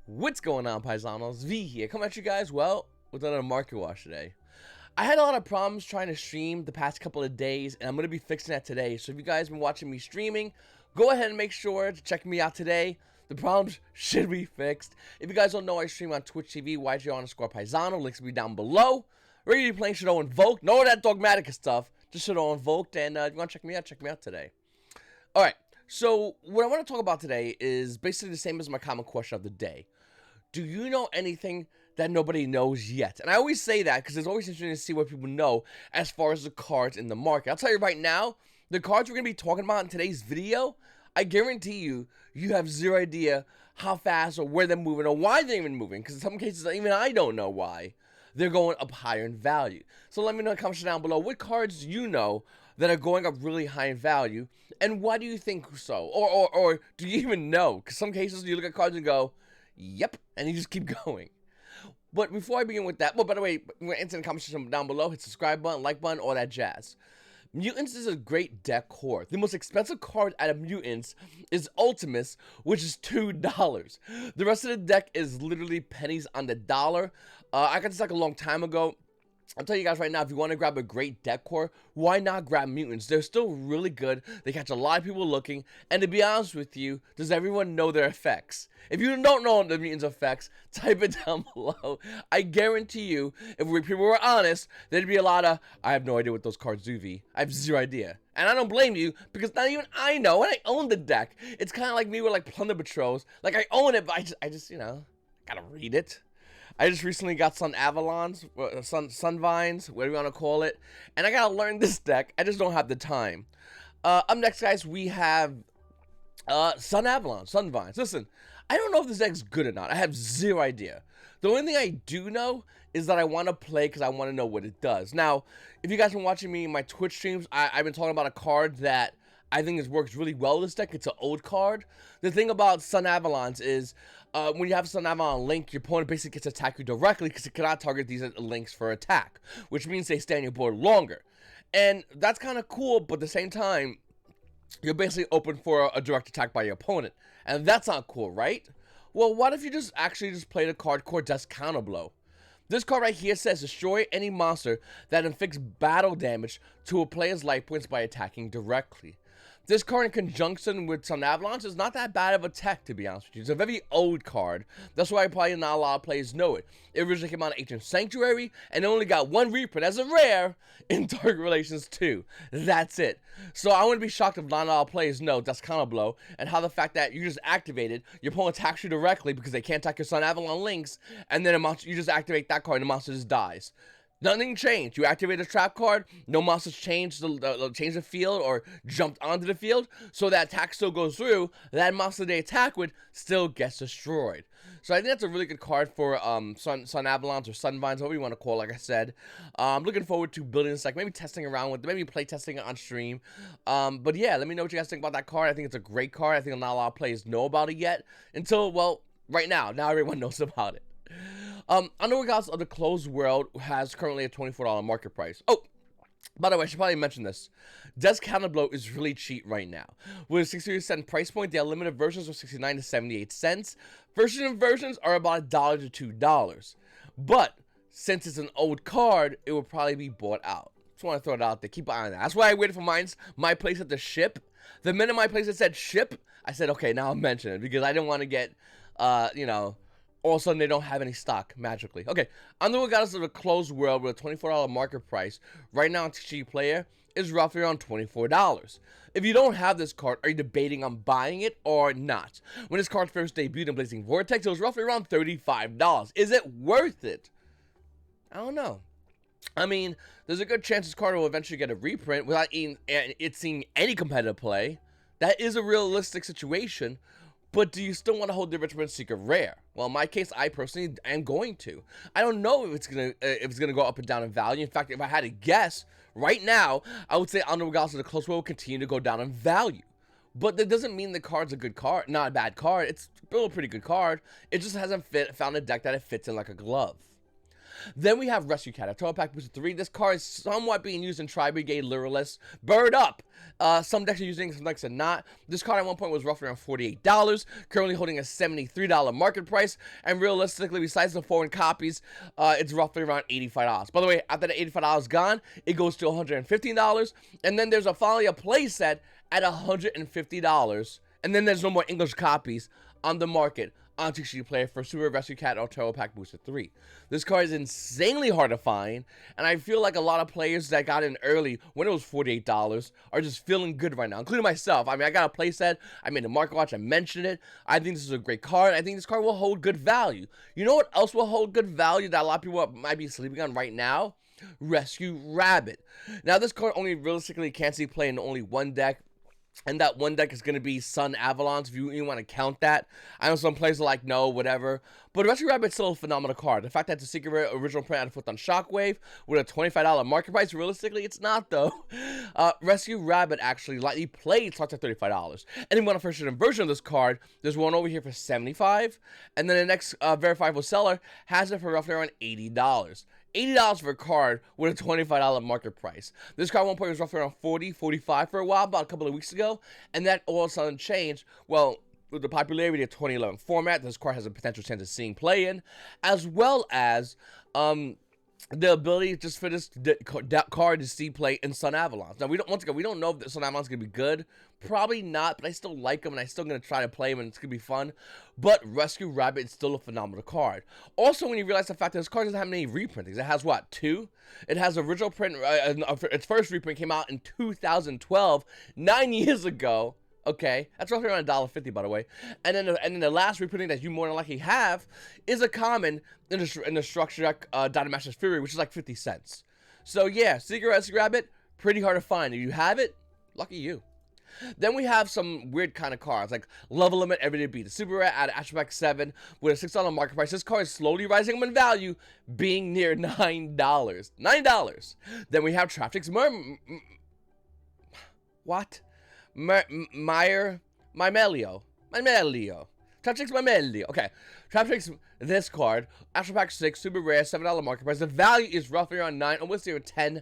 What's going on, Paisanos? V here, coming at you guys, well, with another market wash today. I had a lot of problems trying to stream the past couple of days, and I'm going to be fixing that today. So if you guys have been watching me streaming, go ahead and make sure to check me out today. The problems should be fixed. If you guys don't know, I stream on Twitch TV, YGOPaisano, links will be down below. Regularly playing Shadow Invoked, none of that dogmatic stuff, just Shadow Invoked, and if you want to check me out today. Alright, so what I want to talk about today is basically the same as my common question of the day. Do you know anything that nobody knows yet? And I always say that because it's always interesting to see what people know as far as the cards in the market. I'll tell you right now, the cards we're going to be talking about in today's video, I guarantee you, you have zero idea how fast or where they're moving or why they're even moving. Because in some cases, even I don't know why they're going up higher in value. So let me know in the comments down below what cards you know that are going up really high in value, and why do you think so? Or do you even know? Because some cases you look at cards and go, yep, and you just keep going. But before I begin with that, well, by the way, we're going to answer the comments down below. Hit the subscribe button, like button, all that jazz. Mutants is a great deck core. The most expensive card out of Mutants is Ultimus, which is $2. The rest of the deck is literally pennies on the dollar. I got this deck a long time ago. I'll tell you guys right now, if you want to grab a great deck core, why not grab Mutants? They're still really good. They catch a lot of people looking. And to be honest with you, does everyone know their effects? If you don't know the Mutants effects, type it down below. I guarantee you, if people were honest, there'd be a lot of, I have no idea what those cards do, V. I have zero idea. And I don't blame you, because not even I know, and I own the deck. It's kind of like me with like Plunder Patrols. Like, I own it, but I just, you know, gotta read it. I just recently got some Avalons, Sunvines, whatever you want to call it, and I gotta learn this deck. I just don't have the time. Up next, guys, we have Sunvines. Listen, I don't know if this deck's good or not. I have zero idea. The only thing I do know is that I want to play because I want to know what it does. Now, if you guys have been watching me in my Twitch streams, I've been talking about a card that I think it works really well with this deck. It's an old card. The thing about Sun Avalons is when you have Sun Avalon Link, your opponent basically gets to attack you directly because it cannot target these links for attack, which means they stay on your board longer. And that's kind of cool, but at the same time, you're basically open for a direct attack by your opponent. And that's not cool, right? Well, what if you just play the card Core Death's Counterblow? This card right here says destroy any monster that inflicts battle damage to a player's life points by attacking directly. This card in conjunction with some Avalons is not that bad of a tech, to be honest with you. It's a very old card. That's why probably not a lot of players know it. It originally came out in Ancient Sanctuary, and it only got one reprint as a rare in Target Relations 2. That's it. So I wouldn't be shocked if not a lot of players know that's Counterblow, and how the fact that you just activated, your opponent attacks you directly because they can't attack your Sun Avalon links, and then you just activate that card and the monster just dies. Nothing changed. You activate a trap card, no monsters changed the field or jumped onto the field, so that attack still goes through. That monster they attack with still gets destroyed. So I think that's a really good card for Sun Avalons or Sunvines, whatever you want to call it, like I said. I'm looking forward to building this deck, maybe testing around with it, maybe play testing it on stream. But yeah, let me know what you guys think about that card. I think it's a great card. I think not a lot of players know about it yet until, well, right now. Now everyone knows about it. Underworld Gods of the Closed World has currently a $24 market price. Oh, by the way, I should probably mention this. Death's Counterblow is really cheap right now. With a 68 price point, the unlimited versions are 69 to 78 cents. Versions are about $1 to $2. But since it's an old card, it will probably be bought out. Just want to throw it out there. Keep an eye on that. That's why I waited for my place at the ship. The minute my place said ship, I said, okay, now I'll mention it because I didn't want to get, you know, all of a sudden they don't have any stock magically. Okay, Underworld Goddess of the Closed World with a $24 market price right now on TCG Player is roughly around $24. If you don't have this card, are you debating on buying it or not? When this card first debuted in Blazing Vortex, it was roughly around $35. Is it worth it? I don't know. I mean, there's a good chance this card will eventually get a reprint without it seeing any competitive play. That is a realistic situation. But do you still want to hold the Richmond Secret rare? Well, in my case, I personally am going to. I don't know if it's gonna go up and down in value. In fact, if I had to guess right now, I would say Underworld Gods of the Close will continue to go down in value. But that doesn't mean the card's a good card, not a bad card. It's still a pretty good card. It just hasn't found a deck that it fits in like a glove. Then we have Rescue Cat, a Turtle Pack Booster 3. This card is somewhat being used in Tri-Brigade Literalists. Bird Up. Some decks are using it, some decks are not. This card at one point was roughly around $48, currently holding a $73 market price, and realistically, besides the foreign copies, it's roughly around $85. By the way, after the $85 gone, it goes to $115, and then there's finally a playset at $150, and then there's no more English copies on the market on TCG Player for Super Rescue Cat or Turtle Pack Booster 3. This card is insanely hard to find, and I feel like a lot of players that got in early when it was $48 are just feeling good right now, including myself. I mean, I got a playset, I made a market watch, I mentioned it. I think this is a great card. I think this card will hold good value. You know what else will hold good value that a lot of people might be sleeping on right now? Rescue Rabbit. Now, this card only realistically can't see play in only one deck, and that one deck is going to be Sun Avalons, if you want to count that. I know some players are like, no, whatever. But Rescue Rabbit's still a phenomenal card. The fact that it's a secret rare original print out of on Shockwave with a $25 market price, realistically, it's not, though. Rescue Rabbit actually lightly played starts at $35. And if you want a first edition version of this card, there's one over here for $75. And then the next verifiable seller has it for roughly around $80. $80 for a card with a $25 market price. This card at one point was roughly around $40, $45 for a while, about a couple of weeks ago, and that all of a sudden changed. Well, with the popularity of 2011 format, this card has a potential chance of seeing play in, as well as the ability just for this card to see play in Sun Avalons. Now, once again, we don't know if the Sun Avalons going to be good. Probably not, but I still like them, and I'm still going to try to play them, and it's going to be fun. But Rescue Rabbit is still a phenomenal card. Also, when you realize the fact that this card doesn't have many reprintings, it has, what, 2? It has original print, its first reprint came out in 2012, 9 years ago. Okay, that's roughly around $1.50, by the way. And then the last reprinting that you more than likely have is a common in the structure deck, Dynamaster's Fury, which is like 50 cents. So yeah, Secret Rescue Rabbit, pretty hard to find. If you have it, lucky you. Then we have some weird kind of cards, like Level Limit Everyday Beat, the Super Rare out of Astro Pack 7 with a $6 market price. This card is slowly rising up in value, being near $9. $9. Then we have Traffic's What? Mymelio. Traptrix Mymelio. Okay. Traptrix, this card, Astro Pack 6, super rare, $7 market price. The value is roughly around $9, almost near $10.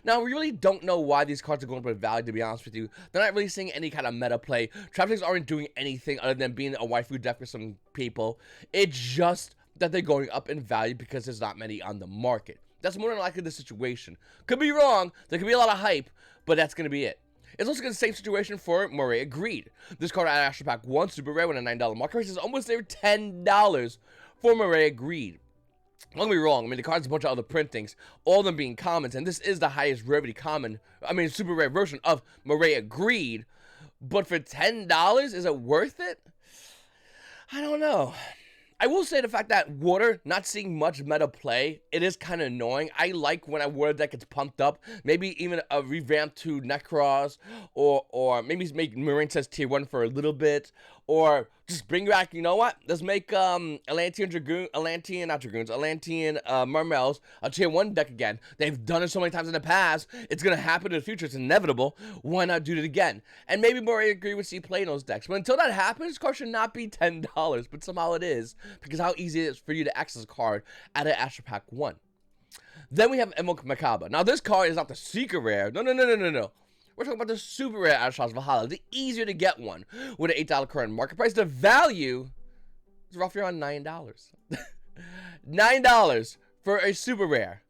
Now, we really don't know why these cards are going up in value, to be honest with you. They're not really seeing any kind of meta play. Traptrix aren't doing anything other than being a waifu deck for some people. It's just that they're going up in value because there's not many on the market. That's more than likely the situation. Could be wrong. There could be a lot of hype, but that's going to be it. It's also the same situation for Maria Greed. This card out of Astro Pack 1, super rare with a $9 market price, is almost there $10 for Maria Greed. Don't get me wrong, I mean, the card's a bunch of other printings, all of them being commons, and this is the highest rarity super rare version of Maria Greed. But for $10, is it worth it? I don't know. I will say the fact that Water, not seeing much meta play, it is kind of annoying. I like when a Water deck gets pumped up, maybe even a revamp to Necros, or maybe make Marine Says Tier 1 for a little bit, or just bring back, you know what? Let's make Atlantean Marmels a Tier 1 deck again. They've done it so many times in the past, it's going to happen in the future, it's inevitable. Why not do it again? And maybe Maria Greed would see play in those decks. But until that happens, this card should not be $10, but somehow it is, because how easy it is for you to access a card out of Astro Pack 1. Then we have Caba. Now, this card is not the secret rare. No. We're talking about the super rare out of Shaz Valhalla, the easier to get one, with an $8 current market price. The value is roughly around $9. $9 for a super rare.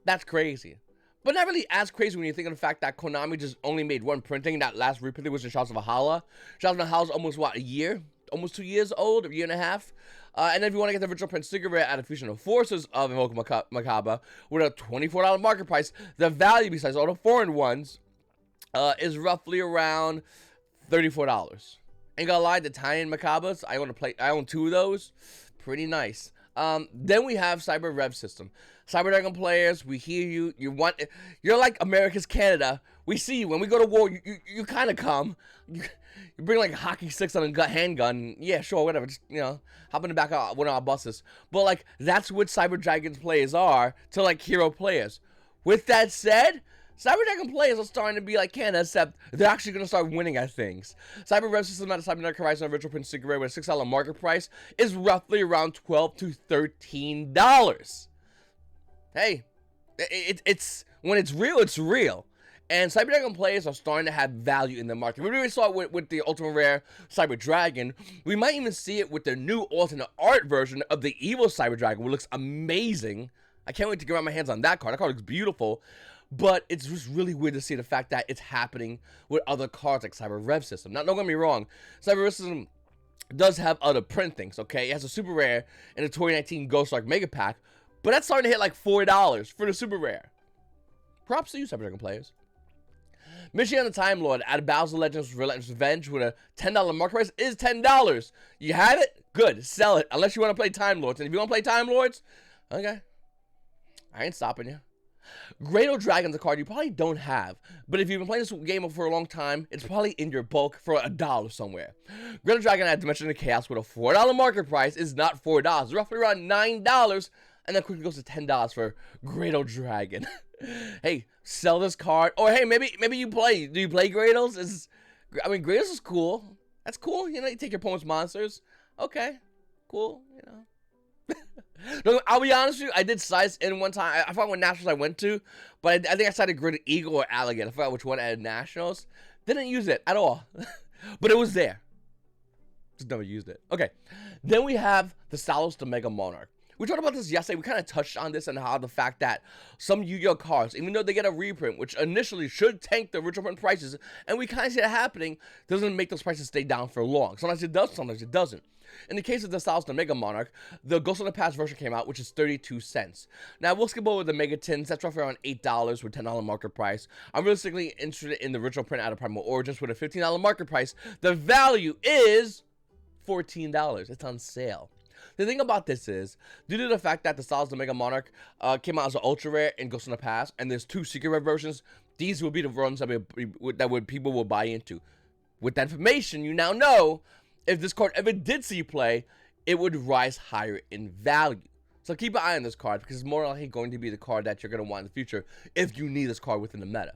That's crazy. But not really as crazy when you think of the fact that Konami just only made one printing. That last reprinting was in Shaz Valhalla. Shaz Valhalla's almost, what, a year? Almost 2 years old, a year and a half. And then if you want to get the original print sticker rare out of Fusion of Forces of Caba with a $24 market price, the value, besides all the foreign ones, is roughly around $34. Ain't gonna lie, the tie-in Macabas, I own 2 of those. Pretty nice. Then we have Cyber Rev System. Cyber Dragon players, we hear you. You're like America's Canada. We see you. When we go to war, you kind of come. You bring like a hockey sticks on a handgun. Yeah, sure, whatever. Just, hop in the back of one of our buses. But like, that's what Cyber Dragons players are to like hero players. With that said, Cyber Dragon players are starting to be like Canada, except they're actually going to start winning at things. Cyber Rev System out of Cybernetic Horizon Virtual Print Secret Rare with a $6 market price is roughly around $12 to $13. Hey, it's when it's real, it's real. And Cyber Dragon players are starting to have value in the market. We already saw it with the Ultimate Rare Cyber Dragon. We might even see it with the new alternate art version of the Evil Cyber Dragon, which looks amazing. I can't wait to get my hands on that card. That card looks beautiful. But it's just really weird to see the fact that it's happening with other cards like Cyber Rev System. Now, don't get me wrong. Cyber Rev System does have other print things, okay? It has a Super Rare and a 2019 Ghost Arc Mega Pack. But that's starting to hit like $4 for the Super Rare. Props to you, Cyber Dragon players. Michigan the Time Lord out of Bowser Legends Relentless Revenge with a $10 market price is $10. You have it? Good. Sell it. Unless you want to play Time Lords. And if you want to play Time Lords, okay. I ain't stopping you. Great Dragon's a card you probably don't have, but if you've been playing this game for a long time, it's probably in your bulk for $1 somewhere. Great Dragon at Dimension of Chaos with a $4 market price is not $4, roughly around $9, and then quickly goes to $10 for Great Dragon. Hey, sell this card. Or hey, maybe you play. Do you play Greydles? I mean, Greydles is cool. That's cool. You know, you take your opponent's monsters. Okay, cool. You know. No, I'll be honest with you. I did size in one time. I forgot what nationals I went to, but I think I sided Grid Eagle or Alligator. I forgot which one at nationals. Didn't use it at all, but it was there. Just never used it. Okay, then we have the Salos the Mega Monarch. We talked about this yesterday. We kind of touched on this and how the fact that some Yu-Gi-Oh cards, even though they get a reprint, which initially should tank the original print prices, and we kind of see it happening, doesn't make those prices stay down for long. Sometimes it does, sometimes it doesn't. In the case of the Salos the Mega Monarch, the Ghost of the Past version came out, which is 32 cents. Now, we'll skip over the Mega Tins. That's roughly around $8 with $10 market price. I'm realistically interested in the original print out of Primal Origins with a $15 market price. The value is $14. It's on sale. The thing about this is, due to the fact that the Salos the Mega Monarch came out as an ultra rare in Ghost in the Past, and there's 2 secret rare versions, these will be the ones that people will buy into. With that information, you now know if this card ever did see play, it would rise higher in value. So keep an eye on this card because it's more likely going to be the card that you're going to want in the future if you need this card within the meta.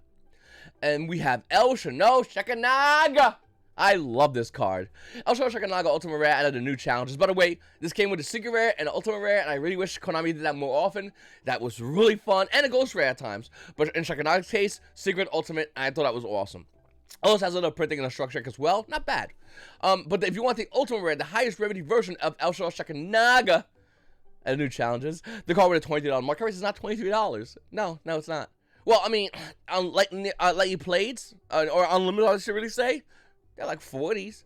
And we have El Shanno Shekanaga. I love this card. El Shanno Shekanaga Ultimate Rare added the new challenges. By the way, this came with a Secret Rare and an Ultimate Rare, and I really wish Konami did that more often. That was really fun, and a Ghost Rare at times. But in Shekanaga's case, Secret, Ultimate, I thought that was awesome. Also has a little printing and a structure as well. Not bad. But if you want the Ultimate Rare, the highest rarity version of El Shanno Shekanaga and new challenges, the card with a $23 market price is not $23. No, it's not. Well, I mean, let you played, or unlimited, I should really say, they're like 40s.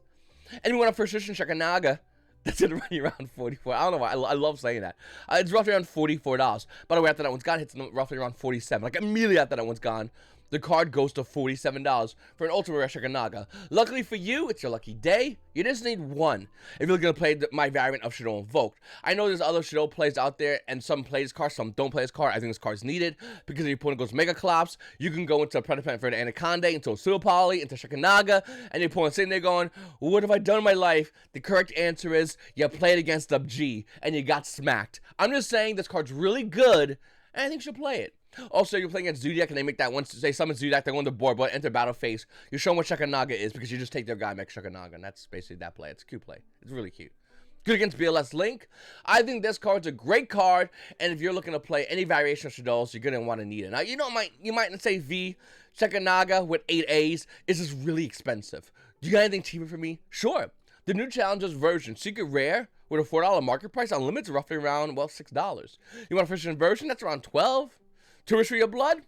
And you want a first edition Shekanaga, that's gonna run you around 44. I don't know why. I love saying that. It's roughly around $44. By the way, after that one's gone, it's roughly around 47. Like immediately after that one's gone, the card goes to $47 for an Ultimate Rare Shekanaga. Luckily for you, it's your lucky day. You just need one if you're going to play my variant of Shadow Invoked. I know there's other Shadow plays out there, and some play this card, some don't play this card. I think this card's needed because if your opponent goes Mega Collapse, you can go into Predator for the Anaconda, into Pseudo Poly, into Shekanaga, and your opponent's sitting there going, what have I done in my life? The correct answer is you played against Up G, and you got smacked. I'm just saying this card's really good, and I think you should play it. Also, you're playing against Zodiac, and they make that one, say, summon Zodiac, they go on the board, but enter battle phase. You show them what Shekanaga is, because you just take their guy, make Shekanaga, and that's basically that play. It's a cute play. It's really cute. Good against BLS Link. I think this card's a great card, and if you're looking to play any variation of Shadows, you're going to want to need it. Now, you know, you might say V, Shekanaga with 8 A's is just really expensive. Do you got anything cheaper for me? Sure. The new Challengers version, Secret Rare, with a $4 market price on limits, roughly around, well, $6. You want a first edition version? That's around $12. Touristry of Blood.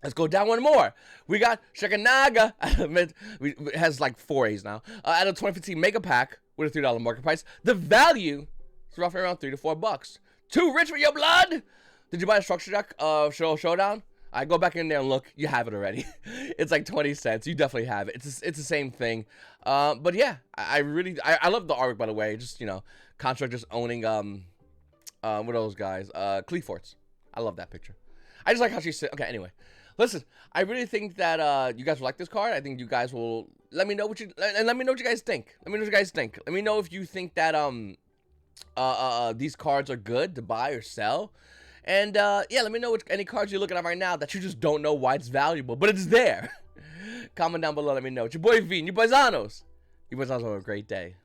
Let's go down one more. We got Shekanaga. It has like 4 A's now. At a 2015 Mega Pack with a $3 market price. The value is roughly around $3 to $4. Too rich for your blood? Did you buy a structure deck of Showdown? I go back in there and look. You have it already. It's like 20 cents. You definitely have it. It's the same thing. But yeah, I love the artwork, by the way. Just, you know, Construct just owning what are those guys? Cleaforts. I love that picture. I just like how she said. Okay, anyway, listen. I really think that you guys will like this card. I think you guys will let me know what you guys think. Let me know if you think that these cards are good to buy or sell. And yeah, let me know any cards you're looking at right now that you just don't know why it's valuable, but it's there. Comment down below, let me know. It's your boy V, and you paisanos. You paisanos have a great day.